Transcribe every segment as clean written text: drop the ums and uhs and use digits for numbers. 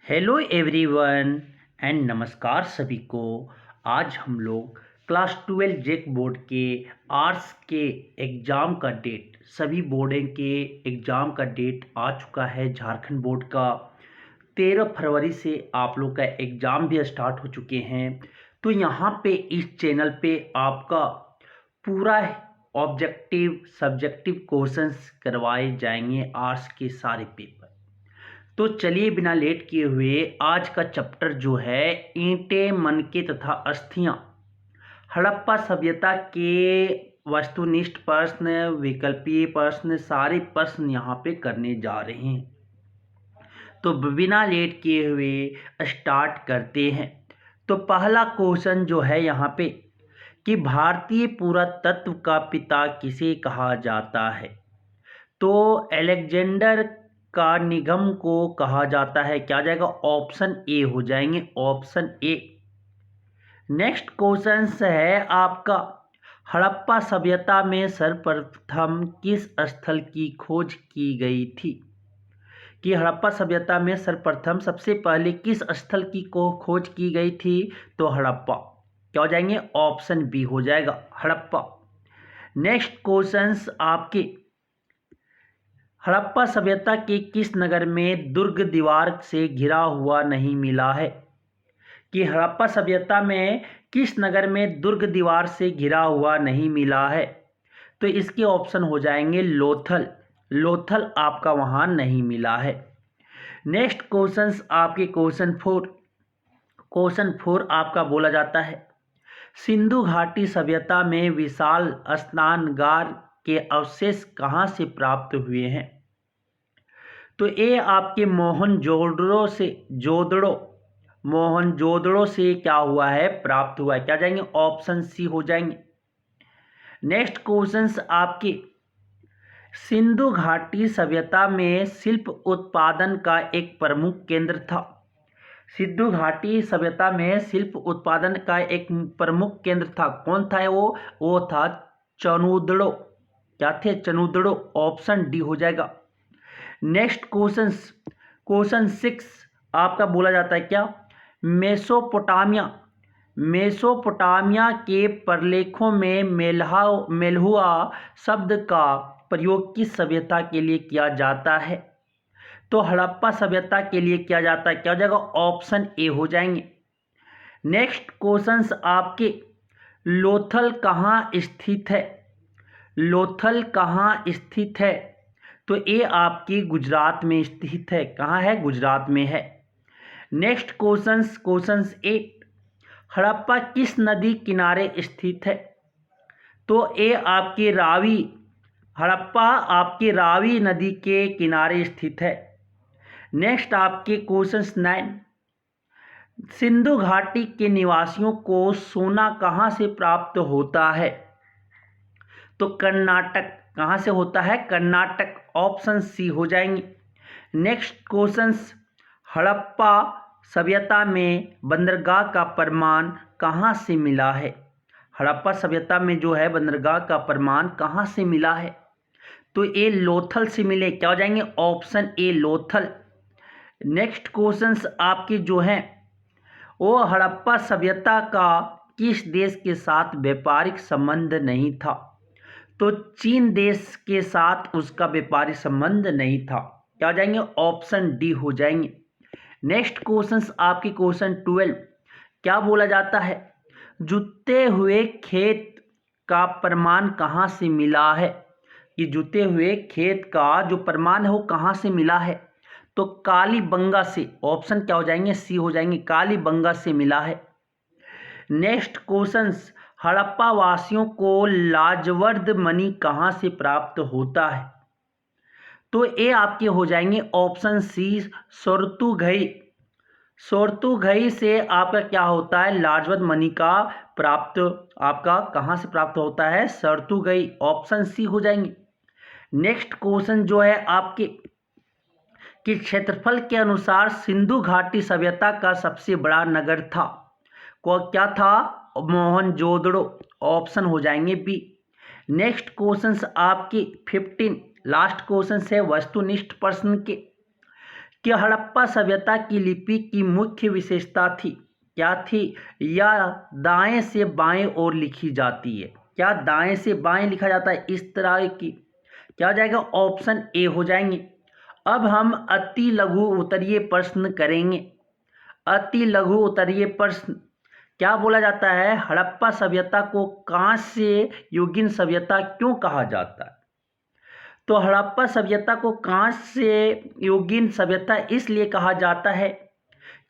Hello everyone and नमस्कार सभी को। आज हम लोग क्लास 12 जेक बोर्ड के आर्ट्स के एग्ज़ाम का डेट, सभी बोर्डों के एग्ज़ाम का डेट आ चुका है। झारखंड बोर्ड का 13 फरवरी से आप लोग का एग्ज़ाम भी स्टार्ट हो चुके हैं। तो यहाँ पे इस चैनल पे आपका पूरा ऑब्जेक्टिव सब्जेक्टिव क्वेश्चंस करवाए जाएंगे, आर्ट्स के सारे पेपर। तो चलिए बिना लेट किए हुए आज का चैप्टर जो है ईंटें, मनके तथा अस्थियां, हड़प्पा सभ्यता के वस्तुनिष्ठ प्रश्न, विकल्पीय प्रश्न, सारे प्रश्न यहाँ पे करने जा रहे हैं। तो बिना लेट किए हुए स्टार्ट करते हैं। तो पहला क्वेश्चन जो है यहाँ पे कि भारतीय पुरातत्व का पिता किसे कहा जाता है। तो अलेक्जेंडर का निगम को कहा जाता है। क्या जाएगा? ऑप्शन ए हो जाएंगे, ऑप्शन ए। नेक्स्ट क्वेश्चन है आपका, हड़प्पा सभ्यता में सर्वप्रथम किस स्थल की खोज की गई थी। कि हड़प्पा सभ्यता में सर्वप्रथम सबसे पहले किस स्थल की को खोज की गई थी। तो हड़प्पा। क्या हो जाएंगे? ऑप्शन बी हो जाएगा, हड़प्पा। नेक्स्ट क्वेश्चंस आपके, हड़प्पा सभ्यता के किस नगर में दुर्ग दीवार से घिरा हुआ नहीं मिला है। कि हड़प्पा सभ्यता में किस नगर में दुर्ग दीवार से घिरा हुआ नहीं मिला है। तो इसके ऑप्शन हो जाएंगे लोथल। लोथल आपका वहां नहीं मिला है। नेक्स्ट क्वेश्चंस आपके क्वेश्चन फोर आपका बोला जाता है, सिंधु घाटी सभ्यता में विशाल स्नानगार के अवशेष कहाँ से प्राप्त हुए हैं। तो ये आपके मोहनजोदड़ो से क्या हुआ है? प्राप्त हुआ है। क्या जाएंगे? ऑप्शन सी हो जाएंगे। नेक्स्ट क्वेश्चंस आपके, सिंधु घाटी सभ्यता में शिल्प उत्पादन का एक प्रमुख केंद्र था। सिंधु घाटी सभ्यता में शिल्प उत्पादन का एक प्रमुख केंद्र था। कौन था वो था चनुदड़ो। क्या थे? चनुदड़ो। ऑप्शन डी हो जाएगा। नेक्स्ट क्वेश्चन 6 आपका बोला जाता है क्या, मेसोपोटामिया के प्रलेखों में मेल्हुआ शब्द का प्रयोग किस सभ्यता के लिए किया जाता है। तो हड़प्पा सभ्यता के लिए किया जाता है। क्या हो जाएगा? ऑप्शन ए हो जाएंगे। नेक्स्ट क्वेश्चंस आपके, लोथल कहाँ स्थित है। लोथल कहाँ स्थित है। तो ये आपकी गुजरात में स्थित है। कहाँ है? गुजरात में है। नेक्स्ट क्वेश्चन 8, हड़प्पा किस नदी किनारे स्थित है। तो ये आपके हड़प्पा आपके रावी नदी के किनारे स्थित है। नेक्स्ट आपके क्वेश्चन 9, सिंधु घाटी के निवासियों को सोना कहाँ से प्राप्त होता है। तो कर्नाटक। कहाँ से होता है? कर्नाटक। ऑप्शन सी हो जाएंगे। नेक्स्ट क्वेश्चंस, हड़प्पा सभ्यता में बंदरगाह का प्रमाण कहाँ से मिला है। हड़प्पा सभ्यता में जो है बंदरगाह का प्रमाण कहाँ से मिला है। तो ये लोथल से मिले। क्या हो जाएंगे? Option A Lothal. Next questions आपके जो हैं वो, हड़प्पा सभ्यता का किस देश के साथ व्यापारिक संबंध नहीं था। तो चीन देश के साथ उसका व्यापारिक संबंध नहीं था। क्या हो जाएंगे? ऑप्शन डी हो जाएंगे। नेक्स्ट क्वेश्चंस आपके क्वेश्चन 12, क्या बोला जाता है, जुते हुए खेत का प्रमाण कहाँ से मिला है। कि जुते हुए खेत का जो प्रमाण है वो कहाँ से मिला है। तो कालीबंगा से। ऑप्शन क्या हो जाएंगे? सी हो जाएंगे, कालीबंगा से मिला है। नेक्स्ट क्वेश्चंस, हड़प्पा वासियों को लाजवर्द मणि कहाँ से प्राप्त होता है। तो ये आपके हो जाएंगे ऑप्शन सी, सोरतुघई से आपका क्या होता है? लाजवर्द मणि का प्राप्त आपका कहाँ से प्राप्त होता है? सोरतुघई। ऑप्शन सी हो जाएंगे। नेक्स्ट क्वेश्चन जो है आपके, कि क्षेत्रफल के अनुसार सिंधु घाटी सभ्यता का सबसे बड़ा नगर था। क्या था? मोहनजोदड़ो। ऑप्शन हो जाएंगे बी। नेक्स्ट क्वेश्चंस आपके 15 लास्ट क्वेश्चन है वस्तुनिष्ठ प्रश्न के, कि हड़प्पा सभ्यता की लिपि की मुख्य विशेषता थी, क्या थी? या दाएं से बाएं ओर लिखी जाती है। क्या दाएं से बाएं लिखा जाता है इस तरह की? क्या हो जाएगा? ऑप्शन ए हो जाएंगे। अब हम अति लघु उत्तरीय प्रश्न करेंगे। अति लघु उत्तरीय प्रश्न क्या बोला जाता है? हड़प्पा सभ्यता को कांस्य युगीन सभ्यता क्यों कहा जाता है? तो हड़प्पा सभ्यता को कांस्य युगीन सभ्यता इसलिए कहा जाता है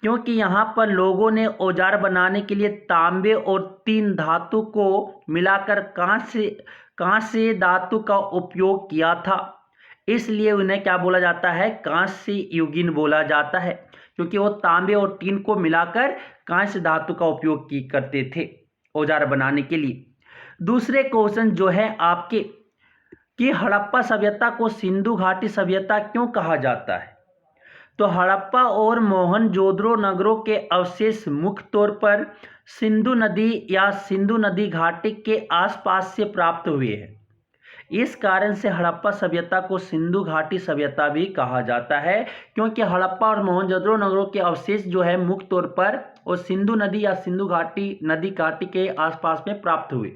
क्योंकि यहाँ पर लोगों ने औजार बनाने के लिए तांबे और 3 धातु को मिलाकर कांस्य धातु का उपयोग किया था। इसलिए उन्हें क्या बोला जाता है? कांस्य युगीन बोला जाता है, क्योंकि वो तांबे और टीन को मिलाकर कांस्य धातु का उपयोग करते थे औजार बनाने के लिए। दूसरे क्वेश्चन जो है आपके कि हड़प्पा सभ्यता को सिंधु घाटी सभ्यता क्यों कहा जाता है? तो हड़प्पा और मोहनजोदड़ो नगरों के अवशेष मुख्य तौर पर सिंधु नदी या सिंधु नदी घाटी के आसपास से प्राप्त हुए हैं। इस कारण से हड़प्पा सभ्यता को सिंधु घाटी सभ्यता भी कहा जाता है, क्योंकि हड़प्पा और मोहनजोदड़ो नगरों के अवशेष जो है मुख्य तौर पर और सिंधु नदी या सिंधु घाटी नदी घाटी के आसपास में प्राप्त हुए,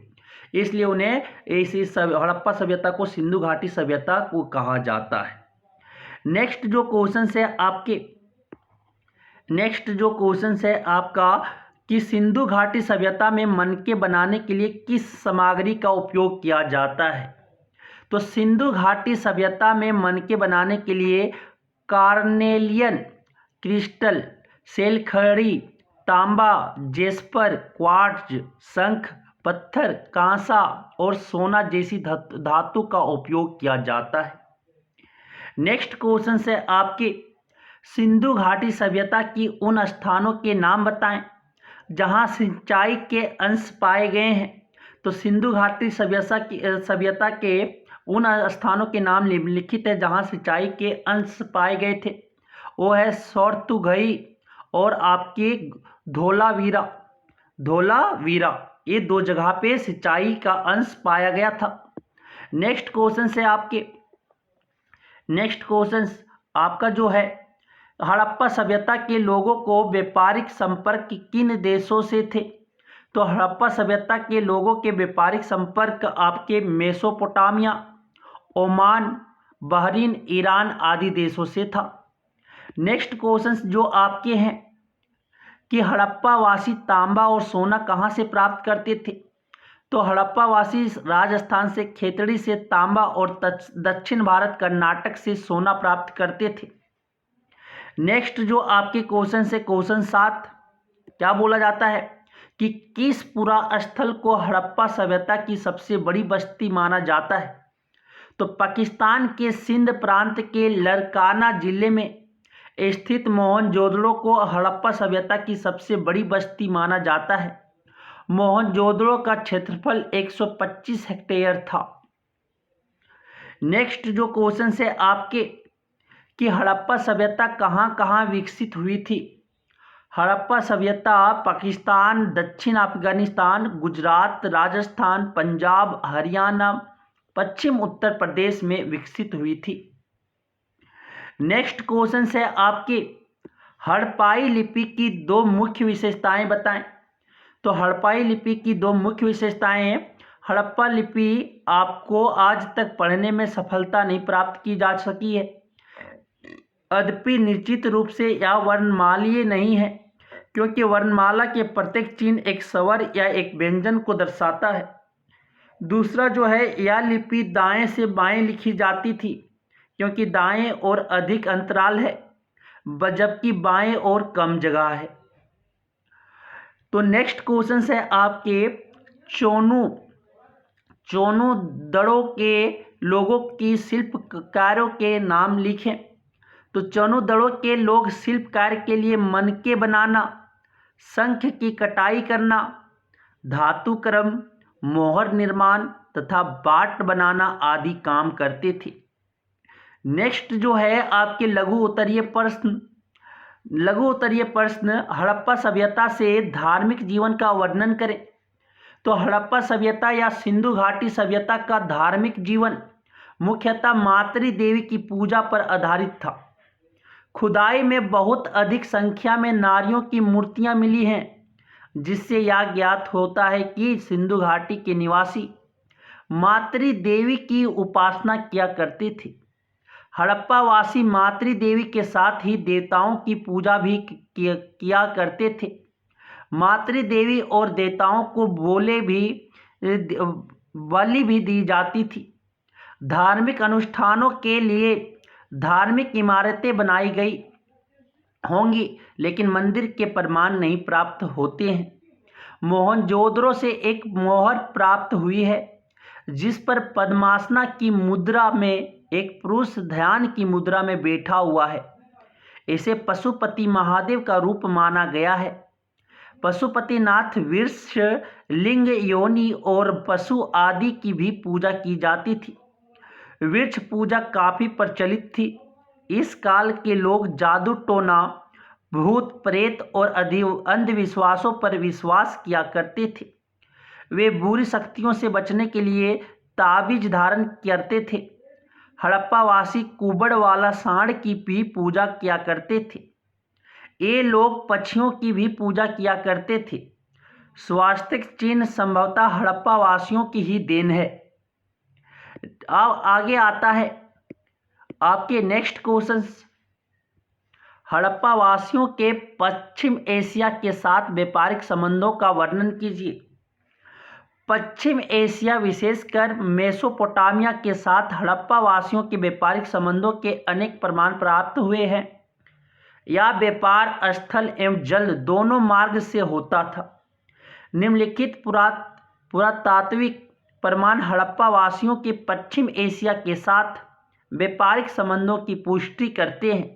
इसलिए उन्हें हड़प्पा सभ्यता को सिंधु घाटी सभ्यता को कहा जाता है। नेक्स्ट जो क्वेश्चन है आपका कि सिंधु घाटी सभ्यता में मनके बनाने के लिए किस सामग्री का उपयोग किया जाता है? तो सिंधु घाटी सभ्यता में मनके बनाने के लिए कार्नेलियन क्रिस्टल, सेलखड़ी, तांबा, जेस्पर, क्वार्ट्ज, शंख पत्थर, कांसा और सोना जैसी धातु का उपयोग किया जाता है। नेक्स्ट क्वेश्चन से आपके सिंधु घाटी सभ्यता की उन स्थानों के नाम बताएं जहां सिंचाई के अंश पाए गए हैं। तो सिंधु घाटी सभ्यता के उन स्थानों के नाम निम्नलिखित है जहां सिंचाई के अंश पाए गए थे। वो है सोर्तुघई और आपके धोलावीरा, ये 2 जगह पे सिंचाई का अंश पाया गया था। नेक्स्ट क्वेश्चन आपका जो है हड़प्पा सभ्यता के लोगों को व्यापारिक संपर्क किन देशों से थे? तो हड़प्पा सभ्यता के लोगों के व्यापारिक संपर्क आपके मेसोपोटामिया, ओमान, बहरीन, ईरान आदि देशों से था। नेक्स्ट क्वेश्चन जो आपके हैं कि हड़प्पा वासी तांबा और सोना कहाँ से प्राप्त करते थे? तो हड़प्पा वासी राजस्थान से खेतड़ी से तांबा और दक्षिण भारत कर्नाटक से सोना प्राप्त करते थे। नेक्स्ट जो आपके क्वेश्चन से क्वेश्चन 7 क्या बोला जाता है कि किस पुरा स्थल को हड़प्पा सभ्यता की सबसे बड़ी बस्ती माना जाता है? तो पाकिस्तान के सिंध प्रांत के लरकाना जिले में स्थित मोहनजोदड़ो को हड़प्पा सभ्यता की सबसे बड़ी बस्ती माना जाता है। मोहनजोदड़ो का क्षेत्रफल 125 हेक्टेयर था। नेक्स्ट जो क्वेश्चन है आपके कि हड़प्पा सभ्यता कहाँ कहाँ विकसित हुई थी? हड़प्पा सभ्यता पाकिस्तान, दक्षिण अफगानिस्तान, गुजरात, राजस्थान, पंजाब, हरियाणा, पश्चिम उत्तर प्रदेश में विकसित हुई थी। नेक्स्ट क्वेश्चन है आपके हड़प्पाई लिपि की 2 मुख्य विशेषताएं बताएं। तो हड़प्पाई लिपि की 2 मुख्य विशेषताएं हैं। हड़प्पा लिपि आपको आज तक पढ़ने में सफलता नहीं प्राप्त की जा सकी है। यद्यपि निश्चित रूप से यह वर्णमालीय नहीं है, क्योंकि वर्णमाला के प्रत्येक चिन्ह एक स्वर या एक व्यंजन को दर्शाता है। दूसरा जो है यह लिपि दाएं से बाएं लिखी जाती थी, क्योंकि दाएं ओर अधिक अंतराल है जबकि बाएं ओर कम जगह है। तो नेक्स्ट क्वेश्चन है आपके चोनू दड़ों के लोगों की शिल्पकारों के नाम लिखें। तो चोनू दड़ों के लोग शिल्प कार्य के लिए मनके बनाना, शंख की कटाई करना, धातु कर्म, मोहर निर्माण तथा बाट बनाना आदि काम करते थे। नेक्स्ट जो है आपके लघु उत्तरीय प्रश्न हड़प्पा सभ्यता से धार्मिक जीवन का वर्णन करें। तो हड़प्पा सभ्यता या सिंधु घाटी सभ्यता का धार्मिक जीवन मुख्यतः मातृ देवी की पूजा पर आधारित था। खुदाई में बहुत अधिक संख्या में नारियों की मूर्तियां मिली हैं, जिससे यह ज्ञात होता है कि सिंधु घाटी के निवासी मातृ देवी की उपासना किया करते थे। हड़प्पा वासी मातृ देवी के साथ ही देवताओं की पूजा भी किया करते थे। मातृ देवी और देवताओं को बलि भी दी जाती थी। धार्मिक अनुष्ठानों के लिए धार्मिक इमारतें बनाई गई होंगी, लेकिन मंदिर के प्रमाण नहीं प्राप्त होते हैं। मोहनजोदड़ो से एक मोहर प्राप्त हुई है, जिस पर पद्मासना की मुद्रा में एक पुरुष ध्यान की मुद्रा में बैठा हुआ है। इसे पशुपति महादेव का रूप माना गया है। पशुपतिनाथ वृक्ष, लिंग, योनि और पशु आदि की भी पूजा की जाती थी। वृक्ष पूजा काफी प्रचलित थी। इस काल के लोग जादू टोना, भूत प्रेत और अंधविश्वासों पर विश्वास किया करते थे। वे बुरी शक्तियों से बचने के लिए ताबीज धारण करते थे। हड़प्पावासी कुबड़ वाला सांड की भी पूजा किया करते थे। ये लोग पक्षियों की भी पूजा किया करते थे। स्वास्तिक चिन्ह संभवतः हड़प्पावासियों की ही देन है। अब आगे आता है आपके नेक्स्ट क्वेश्चंस। हड़प्पा वासियों के पश्चिम एशिया के साथ व्यापारिक संबंधों का वर्णन कीजिए। पश्चिम एशिया विशेषकर मेसोपोटामिया के साथ हड़प्पा वासियों के व्यापारिक संबंधों के अनेक प्रमाण प्राप्त हुए हैं। यह व्यापार स्थल एवं जल दोनों मार्ग से होता था। निम्नलिखित पुरातात्विक प्रमाण हड़प्पा वासियों के पश्चिम एशिया के साथ व्यापारिक संबंधों की पुष्टि करते हैं।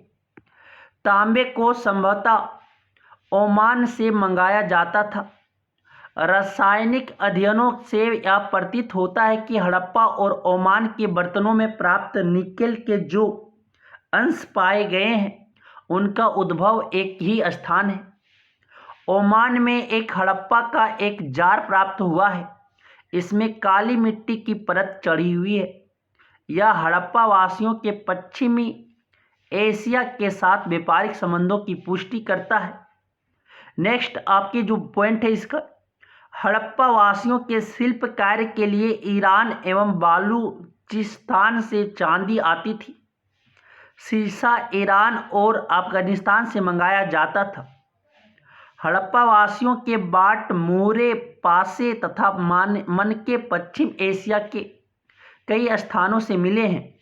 तांबे को संभवतः ओमान से मंगाया जाता था। रासायनिक अध्ययनों से यह प्रतीत होता है कि हड़प्पा और ओमान के बर्तनों में प्राप्त निकेल के जो अंश पाए गए हैं, उनका उद्भव एक ही स्थान है। ओमान में एक हड़प्पा का एक जार प्राप्त हुआ है। इसमें काली मिट्टी की परत चढ़ी हुई है। यह हड़प्पा वासियों के पश्चिमी एशिया के साथ व्यापारिक संबंधों की पुष्टि करता है। नेक्स्ट आपके जो पॉइंट है इसका, हड़प्पा वासियों के शिल्प कार्य के लिए ईरान एवं बालूचिस्तान से चांदी आती थी। शीशा ईरान और अफगानिस्तान से मंगाया जाता था। हड़प्पा वासियों के बाट मोहरे पासे तथा मनके पश्चिम एशिया के कई स्थानों से मिले हैं,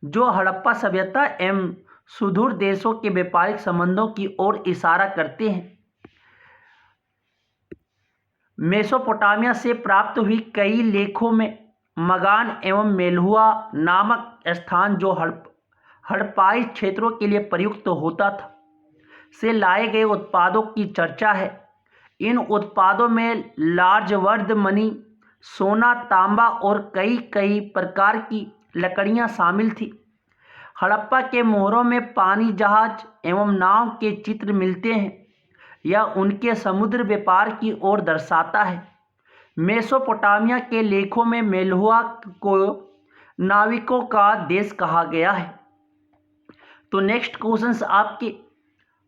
जो हड़प्पा सभ्यता एवं सुदूर देशों के व्यापारिक संबंधों की ओर इशारा करते हैं। मेसोपोटामिया से प्राप्त हुई कई लेखों में मगान एवं मेलहुआ नामक स्थान, जो हड़प्पाई क्षेत्रों के लिए प्रयुक्त होता था, से लाए गए उत्पादों की चर्चा है। इन उत्पादों में लार्जवर्द मणि, सोना, तांबा और कई प्रकार की लकड़ियां शामिल थी। हड़प्पा के मोहरों में पानी जहाज एवं नाव के चित्र मिलते हैं। यह उनके समुद्र व्यापार की ओर दर्शाता है। मेसोपोटामिया के लेखों में मेलहुआ को नाविकों का देश कहा गया है। तो नेक्स्ट क्वेश्चन आपके,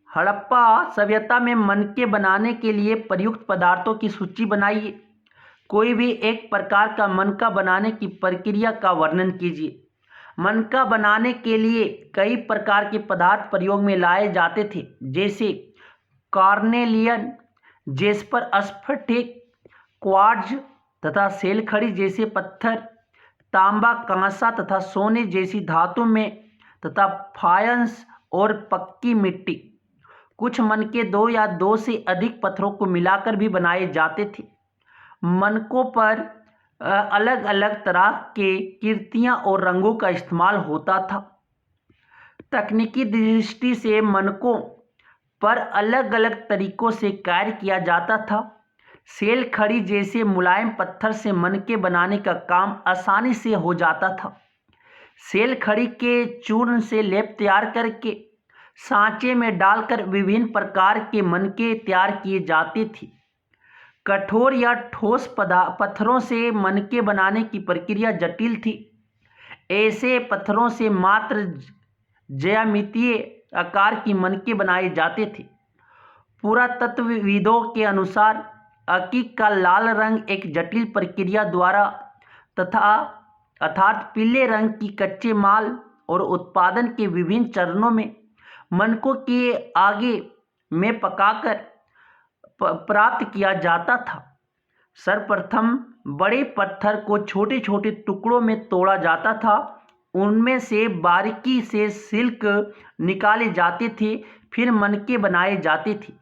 हड़प्पा सभ्यता में मनके बनाने के लिए प्रयुक्त पदार्थों की सूची बनाइए। कोई भी एक प्रकार का मनका बनाने की प्रक्रिया का वर्णन कीजिए। मनका बनाने के लिए कई प्रकार के पदार्थ प्रयोग में लाए जाते थे, जैसे कार्नेलियन, जेस्पर, स्फटिक, क्वार्ट्ज तथा सेलखड़ी जैसे पत्थर, तांबा, कांसा तथा सोने जैसी धातु में तथा फायंस और पक्की मिट्टी। कुछ मनके 2 या 2 से अधिक पत्थरों को मिलाकर भी बनाए जाते थे। मनकों पर अलग अलग तरह के कृतियां और रंगों का इस्तेमाल होता था। तकनीकी दृष्टि से मनकों पर अलग अलग तरीकों से कार्य किया जाता था। सेल खड़ी जैसे मुलायम पत्थर से मनके बनाने का काम आसानी से हो जाता था। सेल खड़ी के चूर्ण से लेप तैयार करके सांचे में डालकर विभिन्न प्रकार के मनके तैयार किए जाते थे। कठोर या ठोस पत्थरों से मनके बनाने की प्रक्रिया जटिल थी। ऐसे पत्थरों से मात्र ज्यामितीय आकार की मनके बनाए जाते थे। पुरातत्वविदों के अनुसार अकीक का लाल रंग एक जटिल प्रक्रिया द्वारा तथा अर्थात पीले रंग की कच्चे माल और उत्पादन के विभिन्न चरणों में मनकों के आगे में पकाकर प्राप्त किया जाता था। सर्वप्रथम बड़े पत्थर को छोटे छोटे टुकड़ों में तोड़ा जाता था, उनमें से बारीकी से सिल्क निकाले जाते थे, फिर मनके बनाए जाते थे।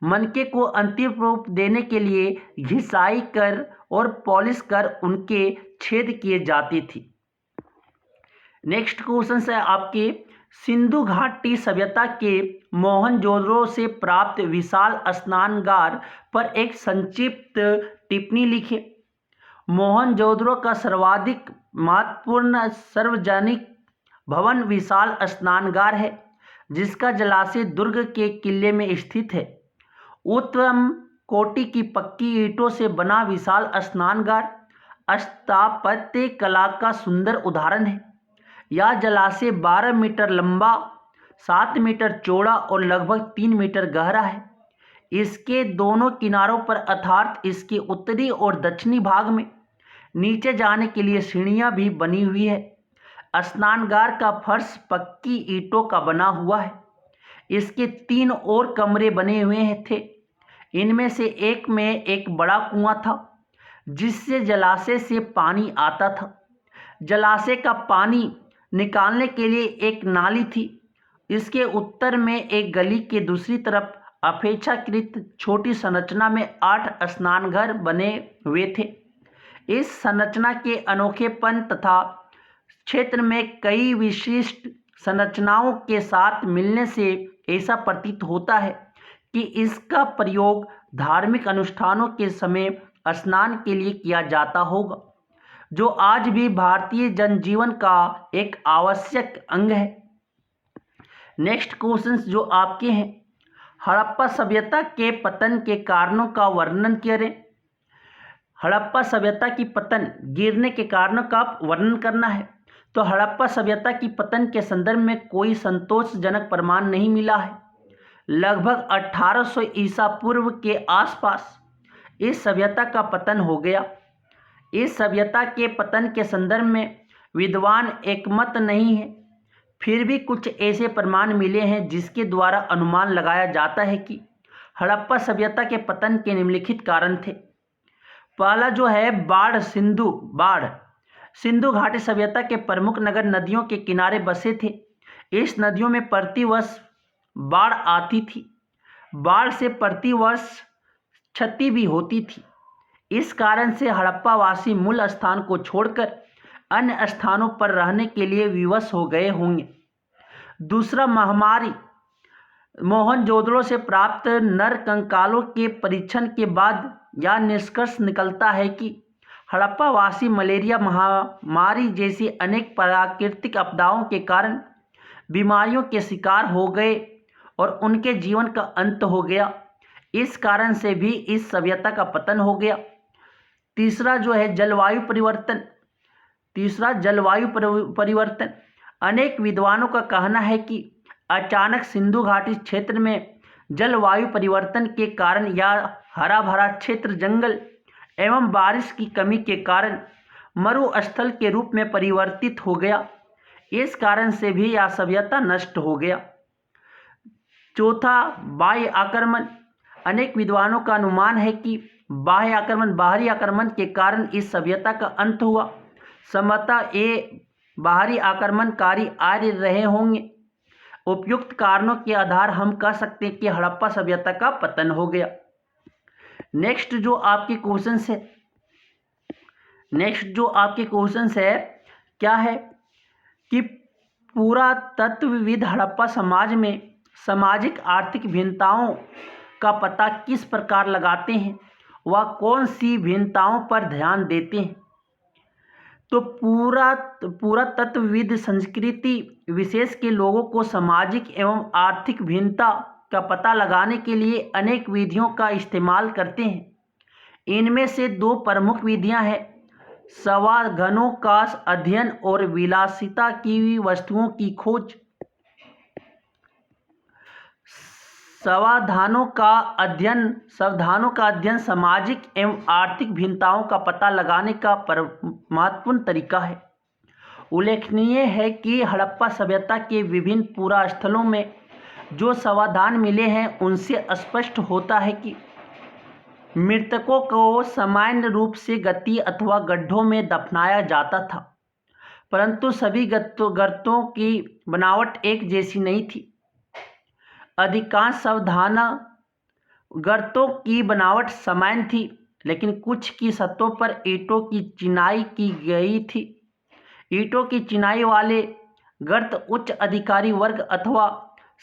मनके को अंतिम रूप देने के लिए घिसाई कर और पॉलिश कर उनके छेद किए जाते थे। नेक्स्ट क्वेश्चन है आपके सिंधु घाटी सभ्यता के मोहनजोदड़ो से प्राप्त विशाल स्नानगार पर एक संक्षिप्त टिप्पणी लिखे। मोहनजोदड़ो का सर्वाधिक महत्वपूर्ण सार्वजनिक भवन विशाल स्नानगार है, जिसका जलाशय दुर्ग के किले में स्थित है। उत्तम कोटि की पक्की ईंटों से बना विशाल स्नानगार स्थापत्य कला का सुंदर उदाहरण है। यह जलाशय 12 मीटर लंबा, 7 मीटर चौड़ा और लगभग 3 मीटर गहरा है। इसके दोनों किनारों पर अर्थात इसके उत्तरी और दक्षिणी भाग में नीचे जाने के लिए सीढ़ियां भी बनी हुई है। स्नानगार का फर्श पक्की ईंटों का बना हुआ है। इसके 3 और कमरे बने हुए थे। इनमें से एक में एक बड़ा कुआं था, जिससे जलाशय से पानी आता था। जलाशय का पानी निकालने के लिए एक नाली थी। इसके उत्तर में एक गली के दूसरी तरफ अपेक्षाकृत छोटी संरचना में 8 स्नानघर बने हुए थे। इस संरचना के अनोखेपन तथा क्षेत्र में कई विशिष्ट संरचनाओं के साथ मिलने से ऐसा प्रतीत होता है कि इसका प्रयोग धार्मिक अनुष्ठानों के समय स्नान के लिए किया जाता होगा, जो आज भी भारतीय जनजीवन का एक आवश्यक अंग है। नेक्स्ट क्वेश्चन जो आपके हैं, हड़प्पा सभ्यता के पतन के कारणों का वर्णन करें। हड़प्पा सभ्यता की पतन गिरने के कारणों का वर्णन करना है। तो हड़प्पा सभ्यता की पतन के संदर्भ में कोई संतोषजनक प्रमाण नहीं मिला है। लगभग 1800 ईसा पूर्व के आसपास इस सभ्यता का पतन हो गया। इस सभ्यता के पतन के संदर्भ में विद्वान एकमत नहीं है, फिर भी कुछ ऐसे प्रमाण मिले हैं जिसके द्वारा अनुमान लगाया जाता है कि हड़प्पा सभ्यता के पतन के निम्नलिखित कारण थे। पहला जो है बाढ़। सिंधु घाटी सभ्यता के प्रमुख नगर नदियों के किनारे बसे थे। इस नदियों में प्रतिवर्ष बाढ़ आती थी। बाढ़ से प्रतिवर्ष क्षति भी होती थी। इस कारण से हड़प्पावासी मूल स्थान को छोड़कर अन्य स्थानों पर रहने के लिए विवश हो गए होंगे। दूसरा महामारी। मोहनजोदड़ो से प्राप्त नर कंकालों के परीक्षण के बाद यह निष्कर्ष निकलता है कि हड़प्पावासी मलेरिया महामारी जैसी अनेक प्राकृतिक आपदाओं के कारण बीमारियों के शिकार हो गए और उनके जीवन का अंत हो गया। इस कारण से भी इस सभ्यता का पतन हो गया। तीसरा जो है जलवायु परिवर्तन। अनेक विद्वानों का कहना है कि अचानक सिंधु घाटी क्षेत्र में जलवायु परिवर्तन के कारण या हरा भरा क्षेत्र जंगल एवं बारिश की कमी के कारण मरुस्थल के रूप में परिवर्तित हो गया। इस कारण से भी यह सभ्यता नष्ट हो गया। चौथा बाह्य आक्रमण। अनेक विद्वानों का अनुमान है कि बाहरी आक्रमण के कारण इस सभ्यता का अंत हुआ। संभवतः ये बाहरी आक्रमणकारी आर्य रहे होंगे। उपयुक्त कारणों के आधार हम कह सकते हैं कि हड़प्पा सभ्यता का पतन हो गया। नेक्स्ट जो आपके क्वेश्चन है क्या है कि पुरातत्वविद हड़प्पा समाज में सामाजिक आर्थिक भिन्नताओं का पता किस प्रकार लगाते हैं, वह कौन सी भिन्नताओं पर ध्यान देते हैं। तो पुरातत्वविद संस्कृति विशेष के लोगों को सामाजिक एवं आर्थिक भिन्नता का पता लगाने के लिए अनेक विधियों का इस्तेमाल करते हैं। इनमें से 2 प्रमुख विधियां हैं, सवाघनों का अध्ययन और विलासिता की वस्तुओं की खोज। समाधानों का अध्ययन सामाजिक एवं आर्थिक भिन्नताओं का पता लगाने का महत्वपूर्ण तरीका है। उल्लेखनीय है कि हड़प्पा सभ्यता के विभिन्न पुरा स्थलों में जो समाधान मिले हैं उनसे स्पष्ट होता है कि मृतकों को सामान्य रूप से गति अथवा गड्ढों में दफनाया जाता था, परंतु सभी गर्तों की बनावट एक जैसी नहीं थी। अधिकांश सावधान गर्तों की बनावट समान थी, लेकिन कुछ की सतहों पर ईंटों की चिनाई की गई थी। ईंटों की चिनाई वाले गर्त उच्च अधिकारी वर्ग अथवा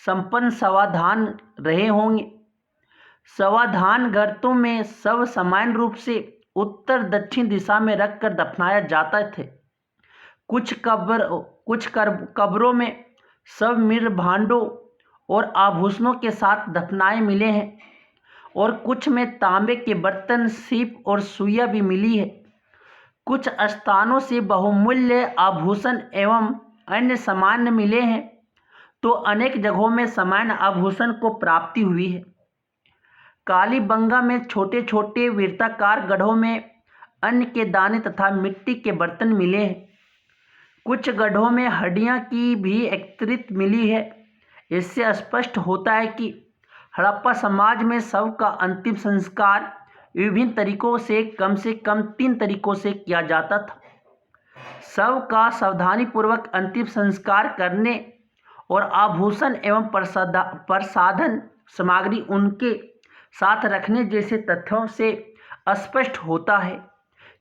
संपन्न समाधान रहे होंगे। समाधान गर्तों में सब समान रूप से उत्तर दक्षिण दिशा में रखकर दफनाया जाता थे। कुछ कब्रों में सब मृत भांडों और आभूषणों के साथ दफनाए मिले हैं और कुछ में तांबे के बर्तन, सीप और सुइयां भी मिली है। कुछ स्थानों से बहुमूल्य आभूषण एवं अन्य सामान मिले हैं, तो अनेक जगहों में सामान्य आभूषण को प्राप्ति हुई है। कालीबंगा में छोटे छोटे वृत्ताकार गड्ढों में अन्न के दाने तथा मिट्टी के बर्तन मिले हैं। कुछ गड्ढों में हड्डियां की भी एकत्रित मिली है। इससे स्पष्ट होता है कि हड़प्पा समाज में शव का अंतिम संस्कार विभिन्न तरीकों से कम 3 तरीकों से किया जाता था। शव का सावधानीपूर्वक अंतिम संस्कार करने और आभूषण एवं प्रसाधन सामग्री उनके साथ रखने जैसे तथ्यों से स्पष्ट होता है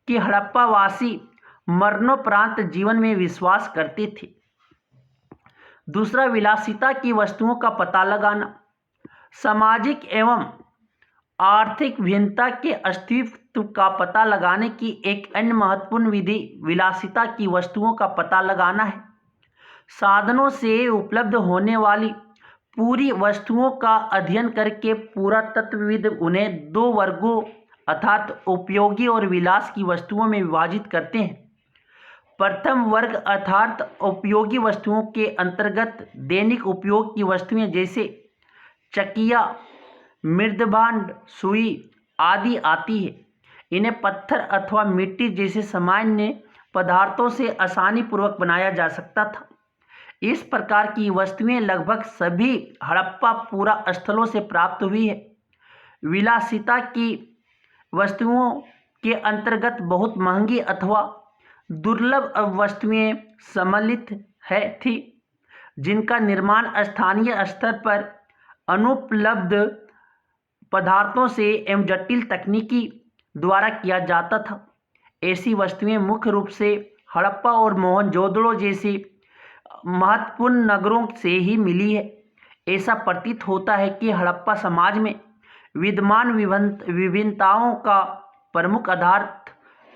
कि हड़प्पा वासी मरणोपरांत जीवन में विश्वास करते थे। दूसरा, विलासिता की वस्तुओं का पता लगाना। सामाजिक एवं आर्थिक भिन्नता के अस्तित्व का पता लगाने की एक अन्य महत्वपूर्ण विधि विलासिता की वस्तुओं का पता लगाना है। साधनों से उपलब्ध होने वाली पूरी वस्तुओं का अध्ययन करके पुरातत्वविद उन्हें 2 वर्गों अर्थात उपयोगी और विलास की वस्तुओं में विभाजित करते हैं। प्रथम वर्ग अर्थात उपयोगी वस्तुओं के अंतर्गत दैनिक उपयोग की वस्तुएं जैसे चकिया, मृदभांड, सुई आदि आती है। इन्हें पत्थर अथवा मिट्टी जैसे सामान्य पदार्थों से आसानी पूर्वक बनाया जा सकता था। इस प्रकार की वस्तुएं लगभग सभी हड़प्पा पुरा स्थलों से प्राप्त हुई है। विलासिता की वस्तुओं के अंतर्गत बहुत महंगी अथवा दुर्लभ वस्तुएं सम्मिलित थी, जिनका निर्माण स्थानीय स्तर पर अनुपलब्ध पदार्थों से एवं जटिल तकनीकी द्वारा किया जाता था। ऐसी वस्तुएं मुख्य रूप से हड़प्पा और मोहनजोदड़ो जैसे महत्वपूर्ण नगरों से ही मिली है। ऐसा प्रतीत होता है कि हड़प्पा समाज में विद्यमान विभिन्नताओं का प्रमुख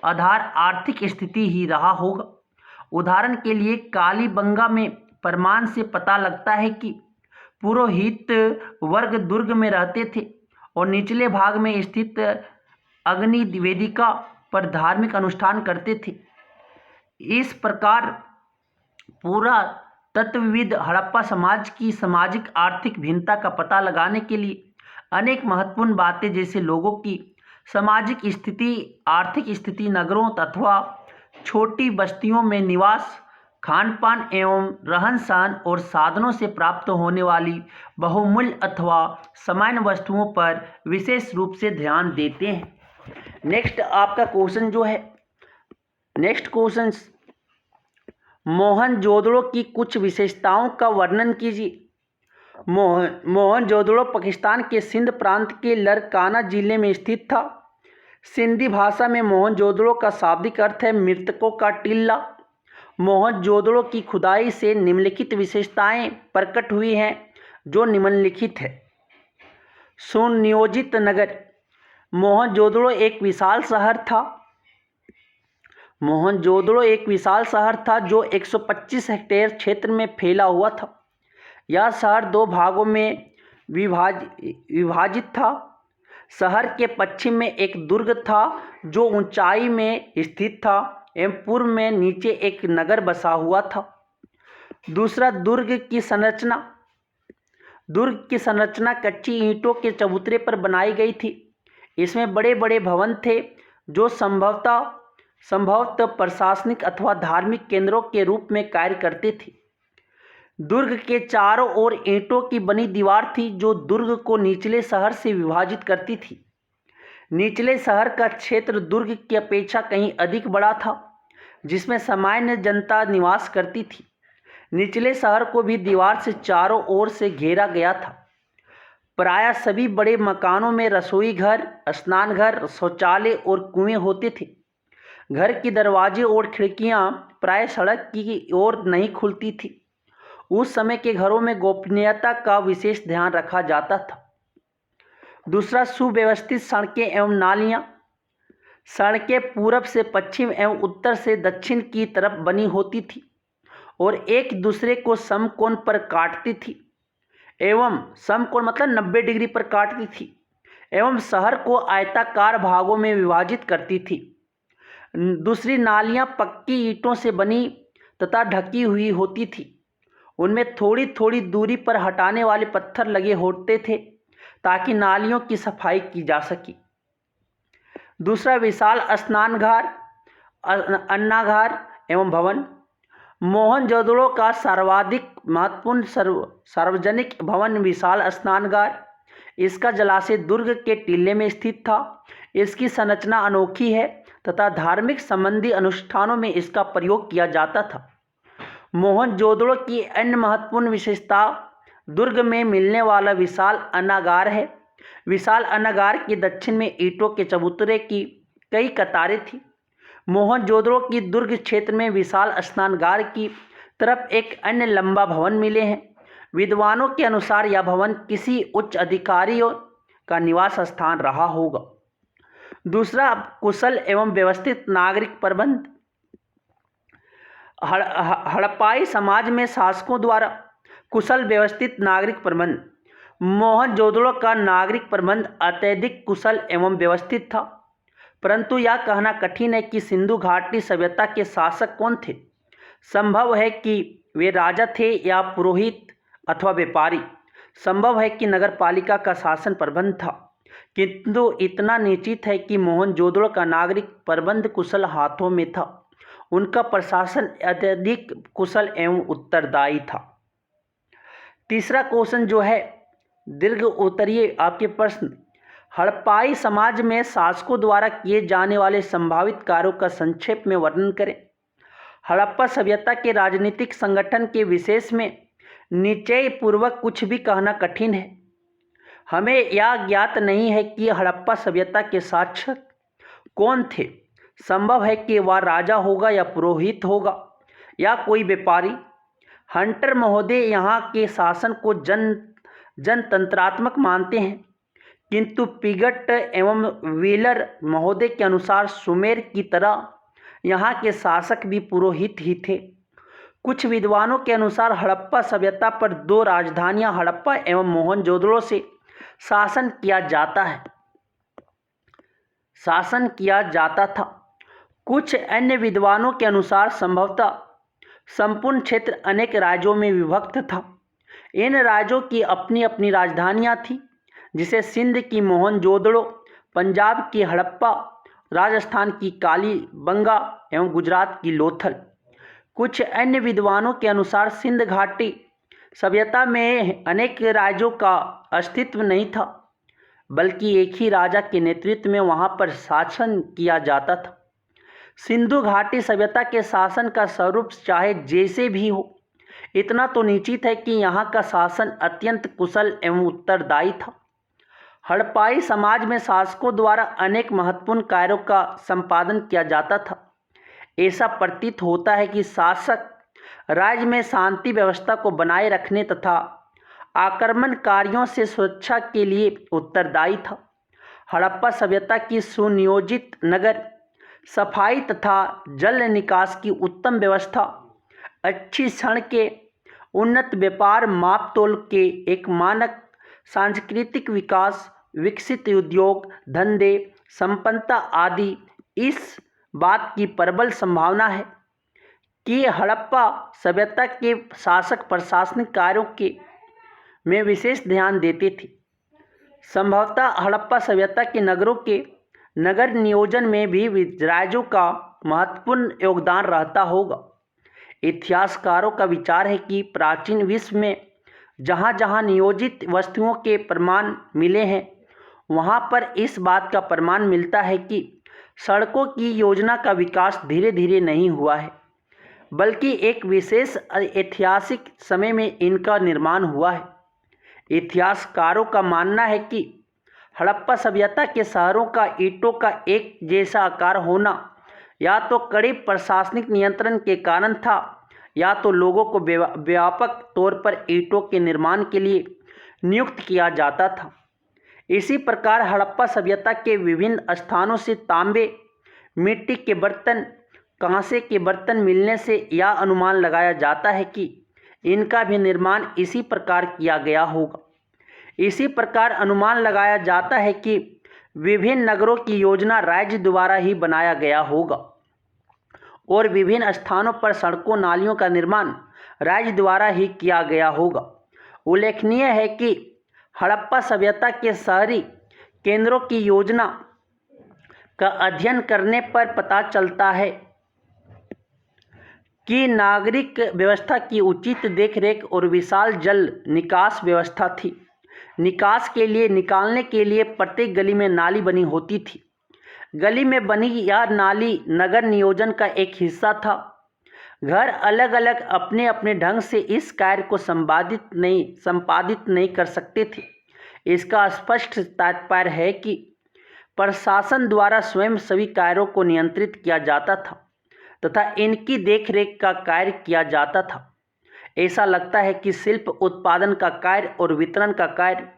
आधार आर्थिक स्थिति ही रहा होगा। उदाहरण के लिए कालीबंगा में प्रमाण से पता लगता है कि पुरोहित वर्ग दुर्ग में रहते थे और निचले भाग में स्थित अग्नि वेदिका पर धार्मिक अनुष्ठान करते थे। इस प्रकार पूरा तत्वविद हड़प्पा समाज की सामाजिक आर्थिक भिन्नता का पता लगाने के लिए अनेक महत्वपूर्ण बातें जैसे लोगों की सामाजिक स्थिति, आर्थिक स्थिति, नगरों अथवा छोटी बस्तियों में निवास, खान पान एवं रहन सहन और साधनों से प्राप्त होने वाली बहुमूल्य अथवा सामान्य वस्तुओं पर विशेष रूप से ध्यान देते हैं। नेक्स्ट आपका क्वेश्चन जो है, नेक्स्ट क्वेश्चन, मोहनजोदड़ो की कुछ विशेषताओं का वर्णन कीजिए। मोहनजोदड़ो पाकिस्तान के सिंध प्रांत के लरकाना जिले में स्थित था। सिंधी भाषा में मोहनजोदड़ो का शाब्दिक अर्थ है मृतकों का टीला। मोहनजोदड़ो की खुदाई से निम्नलिखित विशेषताएं प्रकट हुई हैं जो निम्नलिखित है। सुनियोजित नगर। मोहनजोदड़ो एक विशाल शहर था। मोहनजोदड़ो एक विशाल शहर था जो 125 हेक्टेयर क्षेत्र में फैला हुआ था। यह शहर 2 भागों में विभाजित था। शहर के पश्चिम में एक दुर्ग था जो ऊंचाई में स्थित था एवं पूर्व में नीचे एक नगर बसा हुआ था। दूसरा, दुर्ग की संरचना। दुर्ग की संरचना कच्ची ईंटों के चबूतरे पर बनाई गई थी। इसमें बड़े बड़े भवन थे जो संभवतः प्रशासनिक अथवा धार्मिक केंद्रों के रूप में कार्य करते थे। दुर्ग के चारों ओर ईंटों की बनी दीवार थी जो दुर्ग को निचले शहर से विभाजित करती थी। निचले शहर का क्षेत्र दुर्ग की अपेक्षा कहीं अधिक बड़ा था, जिसमें सामान्य जनता निवास करती थी। निचले शहर को भी दीवार से चारों ओर से घेरा गया था। प्रायः सभी बड़े मकानों में रसोई घर, स्नान घर, शौचालय और कुएं होते थे। घर की दरवाजे और खिड़कियां प्रायः सड़क की ओर नहीं खुलती थी। उस समय के घरों में गोपनीयता का विशेष ध्यान रखा जाता था। दूसरा, सुव्यवस्थित सड़कें एवं नालियां। सड़कें पूरब से पश्चिम एवं उत्तर से दक्षिण की तरफ बनी होती थी और एक दूसरे को समकोण पर काटती थी, एवं समकोण मतलब 90 डिग्री पर काटती थी, एवं शहर को आयताकार भागों में विभाजित करती थी। दूसरी, नालियां पक्की ईंटों से बनी तथा ढकी हुई होती थी। उनमें थोड़ी थोड़ी दूरी पर हटाने वाले पत्थर लगे होते थे ताकि नालियों की सफाई की जा सके। दूसरा, विशाल स्नानघर, अन्नाघर एवं भवन। मोहनजोदड़ो का सर्वाधिक महत्वपूर्ण सार्वजनिक भवन विशाल स्नानघर। इसका जलाशय दुर्ग के टीले में स्थित था। इसकी संरचना अनोखी है तथा धार्मिक संबंधी अनुष्ठानों में इसका प्रयोग किया जाता था। मोहनजोदड़ो की अन्य महत्वपूर्ण विशेषता दुर्ग में मिलने वाला विशाल अन्नागार है। विशाल अन्नागार के दक्षिण में ईंटों के चबूतरे की कई कतारें थी। मोहनजोदड़ो की दुर्ग क्षेत्र में विशाल स्नानगार की तरफ एक अन्य लंबा भवन मिले हैं। विद्वानों के अनुसार यह भवन किसी उच्च अधिकारियों का निवास स्थान रहा होगा। दूसरा, कुशल एवं व्यवस्थित नागरिक प्रबंध। हड़प्पाई समाज में शासकों द्वारा कुशल व्यवस्थित नागरिक प्रबंध। मोहनजोदड़ो का नागरिक प्रबंध अत्यधिक कुशल एवं व्यवस्थित था, परंतु यह कहना कठिन है कि सिंधु घाटी सभ्यता के शासक कौन थे। संभव है कि वे राजा थे या पुरोहित अथवा व्यापारी। संभव है कि नगरपालिका का शासन प्रबंध था, किंतु इतना निश्चित है कि मोहनजोदड़ो का नागरिक प्रबंध कुशल हाथों में था। उनका प्रशासन अत्यधिक कुशल एवं उत्तरदायी था। तीसरा क्वेश्चन जो है दीर्घ उत्तरीय आपके प्रश्न, हड़प्पाई समाज में शासकों द्वारा किए जाने वाले संभावित कार्यों का संक्षेप में वर्णन करें। हड़प्पा सभ्यता के राजनीतिक संगठन के विशेष में निश्चय पूर्वक कुछ भी कहना कठिन है। हमें यह ज्ञात नहीं है कि हड़प्पा सभ्यता के शासक कौन थे। संभव है कि वह राजा होगा या पुरोहित होगा या कोई व्यापारी। हंटर महोदय यहाँ के शासन को जनतंत्रात्मक मानते हैं, किंतु पिगट एवं व्हीलर महोदय के अनुसार सुमेर की तरह यहाँ के शासक भी पुरोहित ही थे। कुछ विद्वानों के अनुसार हड़प्पा सभ्यता पर 2 राजधानियां हड़प्पा एवं मोहनजोदड़ो से शासन किया जाता था। कुछ अन्य विद्वानों के अनुसार संभवतः संपूर्ण क्षेत्र अनेक राज्यों में विभक्त था। इन राज्यों की अपनी अपनी राजधानियां थीं, जिसे सिंध की मोहनजोदड़ो, पंजाब की हड़प्पा, राजस्थान की कालीबंगा एवं गुजरात की लोथल। कुछ अन्य विद्वानों के अनुसार सिंध घाटी सभ्यता में अनेक राज्यों का अस्तित्व नहीं था, बल्कि एक ही राजा के नेतृत्व में वहां पर शासन किया जाता था। सिंधु घाटी सभ्यता के शासन का स्वरूप चाहे जैसे भी हो, इतना तो निश्चित है कि यहाँ का शासन अत्यंत कुशल एवं उत्तरदायी था। हड़प्पाई समाज में शासकों द्वारा अनेक महत्वपूर्ण कार्यों का संपादन किया जाता था। ऐसा प्रतीत होता है कि शासक राज्य में शांति व्यवस्था को बनाए रखने तथा आक्रमणकारियों से सुरक्षा के लिए उत्तरदायी था। हड़प्पा सभ्यता की सुनियोजित नगर सफाई तथा जल निकास की उत्तम व्यवस्था, अच्छी सड़कें, उन्नत व्यापार मापतोल के एक मानक सांस्कृतिक विकास, विकसित उद्योग धंधे, संपन्नता आदि इस बात की प्रबल संभावना है कि हड़प्पा सभ्यता के शासक प्रशासनिक कार्यों के में विशेष ध्यान देते थे। संभवतः हड़प्पा सभ्यता के नगरों के नगर नियोजन में भी राज्यों का महत्वपूर्ण योगदान रहता होगा। इतिहासकारों का विचार है कि प्राचीन विश्व में जहाँ जहाँ नियोजित वस्तुओं के प्रमाण मिले हैं, वहाँ पर इस बात का प्रमाण मिलता है कि सड़कों की योजना का विकास धीरे धीरे नहीं हुआ है, बल्कि एक विशेष ऐतिहासिक समय में इनका निर्माण हुआ है। इतिहासकारों का मानना है कि हड़प्पा सभ्यता के शहरों का ईंटों का एक जैसा आकार होना या तो कड़े प्रशासनिक नियंत्रण के कारण था, या तो लोगों को व्यापक तौर पर ईंटों के निर्माण के लिए नियुक्त किया जाता था। इसी प्रकार हड़प्पा सभ्यता के विभिन्न स्थानों से तांबे, मिट्टी के बर्तन, कांसे के बर्तन मिलने से यह अनुमान लगाया जाता है कि इनका भी निर्माण इसी प्रकार किया गया होगा। इसी प्रकार अनुमान लगाया जाता है कि विभिन्न नगरों की योजना राज्य द्वारा ही बनाया गया होगा और विभिन्न स्थानों पर सड़कों, नालियों का निर्माण राज्य द्वारा ही किया गया होगा। उल्लेखनीय है कि हड़प्पा सभ्यता के शहरी केंद्रों की योजना का अध्ययन करने पर पता चलता है कि नागरिक व्यवस्था की उचित देखरेख और विशाल जल निकास व्यवस्था थी। निकास के लिए निकालने के लिए प्रत्येक गली में नाली बनी होती थी। गली में बनी यह नाली नगर नियोजन का एक हिस्सा था। घर अलग अलग अपने अपने ढंग से इस कार्य को संपादित नहीं कर सकते थे। इसका स्पष्ट तात्पर्य है कि प्रशासन द्वारा स्वयं सभी कार्यों को नियंत्रित किया जाता था तथा इनकी देखरेख का कार्य किया जाता था। ऐसा लगता है कि शिल्प उत्पादन का कार्य और वितरण का कार्य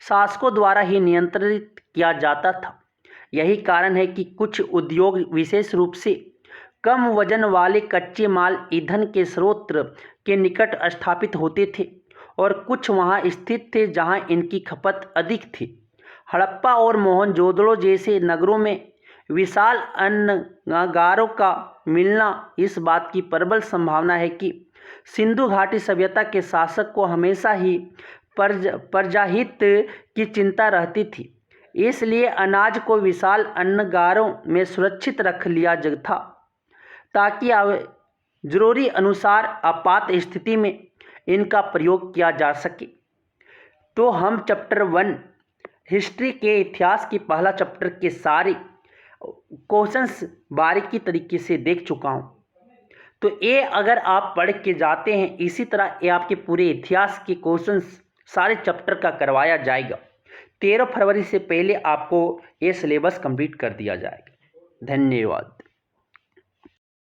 शासकों द्वारा ही नियंत्रित किया जाता था। यही कारण है कि कुछ उद्योग विशेष रूप से कम वजन वाले कच्चे माल ईंधन के स्रोत के निकट स्थापित होते थे और कुछ वहां स्थित थे जहां इनकी खपत अधिक थी। हड़प्पा और मोहनजोदड़ो जैसे नगरों में विशाल अन्नगारों का मिलना इस बात की प्रबल संभावना है कि सिंधु घाटी सभ्यता के शासक को हमेशा ही प्रजाहित की चिंता रहती थी। इसलिए अनाज को विशाल अन्नगारों में सुरक्षित रख लिया था ताकि जरूरी अनुसार आपात स्थिति में इनका प्रयोग किया जा सके। तो हम चैप्टर 1 हिस्ट्री के इतिहास की पहला चैप्टर के सारे क्वेश्चंस बारीकी तरीके से देख चुका हूँ। तो ये अगर आप पढ़ के जाते हैं, इसी तरह ये आपके पूरे इतिहास के क्वेश्चंस सारे चैप्टर का करवाया जाएगा। 13 फरवरी से पहले आपको ये सिलेबस कंप्लीट कर दिया जाएगा। धन्यवाद।